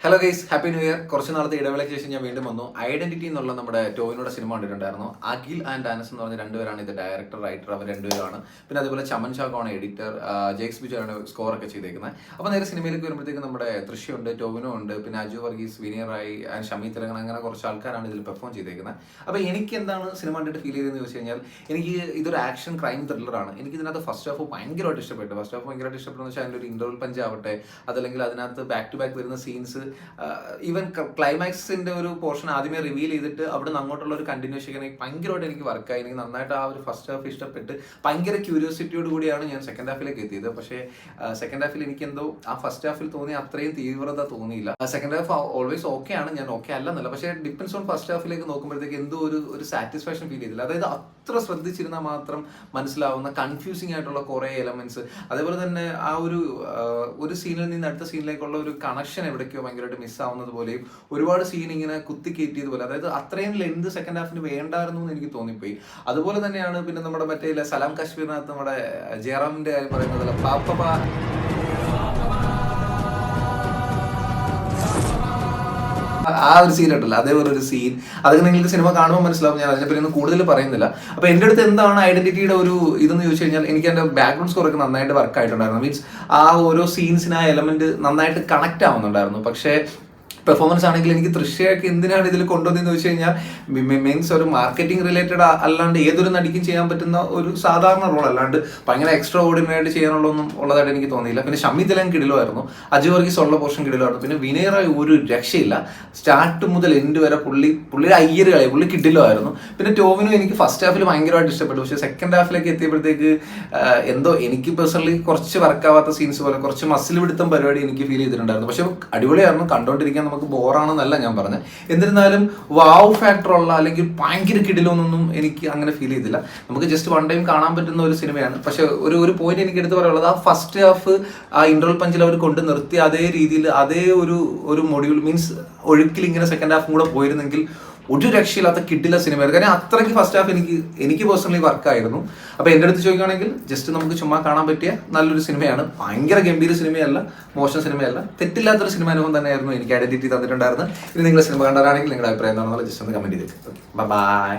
Hello guys, happy new year. കുറച്ച് നാളത്തെ ഇടവേളയ്ക്ക് ശേഷം ഞാൻ വീണ്ടും വന്നു. ഐഡന്റിറ്റി എന്നുള്ള നമ്മുടെ ടോവിനോടെ സിനിമ കണ്ടിട്ടുണ്ടായിരുന്നു. അഖിൽ ആൻഡ് ആനസ് എന്ന് പറഞ്ഞ രണ്ടുപേരാണ് ഇത് ഡയറക്ടർ, റൈറ്റർ. അവർ രണ്ടുപേരാണ്. പിന്നെ അതുപോലെ ചമൻ ഷാഖാണ് എഡിറ്റർ, ജെയ്ക്സ് ബിജുവാണ് സ്കോർ ഒക്കെ ചെയ്തേക്കുന്നത്. അപ്പോൾ നേരെ സിനിമയിലേക്ക് വരുമ്പോഴത്തേക്ക് നമ്മുടെ തൃശ്യുണ്ട്, ടോവിനോ ഉണ്ട്, പിന്നെ അജു വർഗീസ്, വിനീർ റായി ആൻഡ് ഷമി തിലകൻ, അങ്ങനെ കുറച്ച് ആൾക്കാരാണ് ഇതിൽ പെർഫോം ചെയ്തേക്കുന്നത്. അപ്പോൾ എനിക്ക് എന്താണ് സിനിമ കണ്ടിട്ട് ഫീൽ ചെയ്തതെന്ന് ചോദിച്ചു കഴിഞ്ഞാൽ, എനിക്ക് ഇതൊരു ആക്ഷൻ ക്രൈം ത്രില്ലറാണ്. എനിക്ക് ഇതിനകത്ത് ഫസ്റ്റ് ഹാഫ് ഭയങ്കരമായിട്ട് ഇഷ്ടപ്പെട്ടു. ഫസ്റ്റ് ഹാഫ് ഭയങ്കരമായിട്ട് ഇഷ്ടപ്പെട്ടെന്ന് വെച്ചാൽ അതിൻ്റെ ഒരു ഇൻ്റർവൽ പഞ്ച് ആവട്ടെ, അതല്ലെങ്കിൽ അതിനകത്ത് ബാക്ക് ടു ബാക്ക് വരുന്ന സീൻസ്, ഈവൻ ക്ലൈമാക്സിന്റെ ഒരു പോർഷൻ ആദ്യമേ റിവീൽ ചെയ്തിട്ട് അവിടെ നിന്ന് അങ്ങോട്ടുള്ള ഒരു കണ്ടിന്യൂഷൻ ഭയങ്കരമായിട്ട് എനിക്ക് വർക്കായി. എനിക്ക് നന്നായിട്ട് ആ ഒരു ഫസ്റ്റ് ഹാഫ് ഇഷ്ടപ്പെട്ട് ഭയങ്കര ക്യൂരിയോസിറ്റിയോട് കൂടിയാണ് ഞാൻ സെക്കൻഡ് ഹാഫിലേക്ക് എത്തിയത്. പക്ഷേ സെക്കൻഡ് ഹാഫിൽ എനിക്ക് എന്തോ ആ ഫസ്റ്റ് ഹാഫിൽ തോന്നിയ അത്രയും തീവ്രത തോന്നിയില്ല. സെക്കൻഡ് ഹാഫ് ഓൾവേസ് ഓക്കെ ആണ്, ഞാൻ ഓക്കെ അല്ലെന്നല്ല, പക്ഷേ ഡിപ്പെൻസ് ഓൺ ഫസ്റ്റ് ഹാഫിലേക്ക് നോക്കുമ്പോഴത്തേക്ക് എന്തോ ഒരു സാറ്റിസ്ഫാക്ഷൻ ഫീൽ ചെയ്തില്ല. അതായത് അത്ര ശ്രദ്ധിച്ചിരുന്നാൽ മാത്രം മനസ്സിലാവുന്ന കൺഫ്യൂസിംഗ് ആയിട്ടുള്ള കുറേ എലമെന്റ്സ്, അതേപോലെ തന്നെ ആ ഒരു സീനിൽ നിന്ന് അടുത്ത സീനിലേക്കുള്ള ഒരു കണക്ഷൻ എവിടേക്കോ ഭയങ്കരമായിട്ട് മിസ്സാവുന്നത് പോലെയും ഒരുപാട് സീൻ ഇങ്ങനെ കുത്തിക്കയറ്റിയത് പോലെ, അതായത് അത്രയും ലെന്ത് സെക്കൻഡ് ഹാഫിന് വേണ്ടായിരുന്നു എന്ന് എനിക്ക് തോന്നിപ്പോയി. അതുപോലെ തന്നെയാണ് പിന്നെ നമ്മുടെ മറ്റേ സലാം കാശ്മീരിനകത്ത് നമ്മുടെ ജയറാമിന്റെ കാര്യം പറയുന്നതല്ല, ആ ഒരു സീൻ ഉണ്ടല്ലോ, അതേപോലെ ഒരു സീൻ, അതൊക്കെ നിങ്ങൾക്ക് സിനിമ കാണുമ്പോൾ മനസ്സിലാവും. ഞാൻ അതിനെപ്പറ്റി ഒന്നും കൂടുതൽ പറയുന്നില്ല. അപ്പൊ എന്റെ അടുത്ത് എന്താണ് ഐഡന്റിറ്റിയുടെ ഒരു ഇതെന്ന് ചോദിച്ചു കഴിഞ്ഞാൽ, എനിക്ക് എന്റെ ബാക്ക്ഗ്രൗണ്ട് സ്കോർ ഒക്കെ നന്നായിട്ട് വർക്ക് ആയിട്ടുണ്ടായിരുന്നു. മീൻസ് ആ ഓരോ സീൻസിന് ആ എലമെന്റ് നന്നായിട്ട് കണക്ട് ആവുന്നുണ്ടായിരുന്നു. പക്ഷേ പെർഫോമൻസ് ആണെങ്കിൽ എനിക്ക് തൃശ്യൊക്കെ എന്തിനാണ് ഇതിൽ കൊണ്ടുവന്നതെന്ന് വെച്ച് കഴിഞ്ഞാൽ, മീൻസ് ഒരു മാർക്കറ്റിംഗ് റിലേറ്റഡ് അല്ലാണ്ട് ഏതൊരു നടിക്കും ചെയ്യാൻ പറ്റുന്ന ഒരു സാധാരണ റോൾ അല്ലാണ്ട് ഭയങ്കര എക്സ്ട്രാ ഓർഡിനറി ആയിട്ട് ചെയ്യാനുള്ളതൊന്നും ഉള്ളതായിട്ട് എനിക്ക് തോന്നിയില്ല. പിന്നെ ഷമി തിലകൻ കിടിലുമായിരുന്നു, അജു വർഗീസ് ഉള്ള പോർഷൻ കിടിലുമായിരുന്നു, പിന്നെ വിനയർ റായി ഒരു രക്ഷയില്ല. സ്റ്റാർട്ട് മുതൽ എൻഡ് വരെ പുള്ളിയുടെ അയ്യര് കളി പുള്ളി കിടിലുമായിരുന്നു. പിന്നെ ടോവിനോ എനിക്ക് ഫസ്റ്റ് ഹാഫിൽ ഭയങ്കരമായിട്ട് ഇഷ്ടപ്പെട്ടു. പക്ഷേ സെക്കൻഡ് ഹാഫിലേക്ക് എത്തിയപ്പോഴത്തേക്ക് എന്തോ എനിക്ക് പേഴ്സണലി കുറച്ച് വർക്കാവാത്ത സീൻസ് പോലെ കുറച്ച് മസിൽ പിടുത്തം പരിപാടി എനിക്ക് ഫീൽ ചെയ്തിട്ടുണ്ടായിരുന്നു. പക്ഷെ അടിപൊളിയായിരുന്നു, കണ്ടോണ്ടിരിക്കാൻ നമുക്ക് ബോറാണെന്നല്ല ഞാൻ പറഞ്ഞത്. എന്നിരുന്നാലും വാവ് ഫാക്ടർ ഉള്ള അല്ലെങ്കിൽ ഭയങ്കര കിടിലൊന്നും എനിക്ക് അങ്ങനെ ഫീൽ ചെയ്തില്ല. നമുക്ക് ജസ്റ്റ് വൺ ടൈം കാണാൻ പറ്റുന്ന ഒരു സിനിമയാണ്. പക്ഷെ ഒരു പോയിന്റ് എനിക്ക് എടുത്ത് പറയാനുള്ളത്, ആ ഫസ്റ്റ് ഹാഫ് ആ ഇന്റർവൽ പഞ്ചിൽ അവർ കൊണ്ട് നിർത്തി അതേ രീതിയിൽ അതേ ഒരു മൊഡ്യൂൾ മീൻസ് ഒഴുക്കിൽ ഇങ്ങനെ സെക്കൻഡ് ഹാഫും കൂടെ പോയിരുന്നെങ്കിൽ ഒരു രക്ഷയില്ലാത്ത കിട്ടില്ല സിനിമയായിരുന്നു. കാരണം അത്രയ്ക്ക് ഫസ്റ്റ് ഹാഫ് എനിക്ക് പേഴ്സണലി വർക്കായിരുന്നു. അപ്പോൾ എൻ്റെ അടുത്ത് ചോദിക്കുകയാണെങ്കിൽ ജസ്റ്റ് നമുക്ക് ചുമ്മാ കാണാൻ പറ്റിയ നല്ലൊരു സിനിമയാണ്. ഭയങ്കര ഗംഭീര സിനിമയല്ല, മോശം സിനിമയല്ല, തെറ്റില്ലാത്തൊരു സിനിമ അനുഭവം തന്നെയായിരുന്നു എനിക്ക് ഐഡന്റിറ്റി തന്നിട്ടുണ്ടായിരുന്നു. ഇനി നിങ്ങൾ സിനിമ കണ്ടവരാണെങ്കിൽ നിങ്ങളുടെ അഭിപ്രായം എന്താണെന്നുള്ള ജസ്റ്റ് ഒന്ന് കമന്റ് ചെയ്തേക്ക്. Okay, by.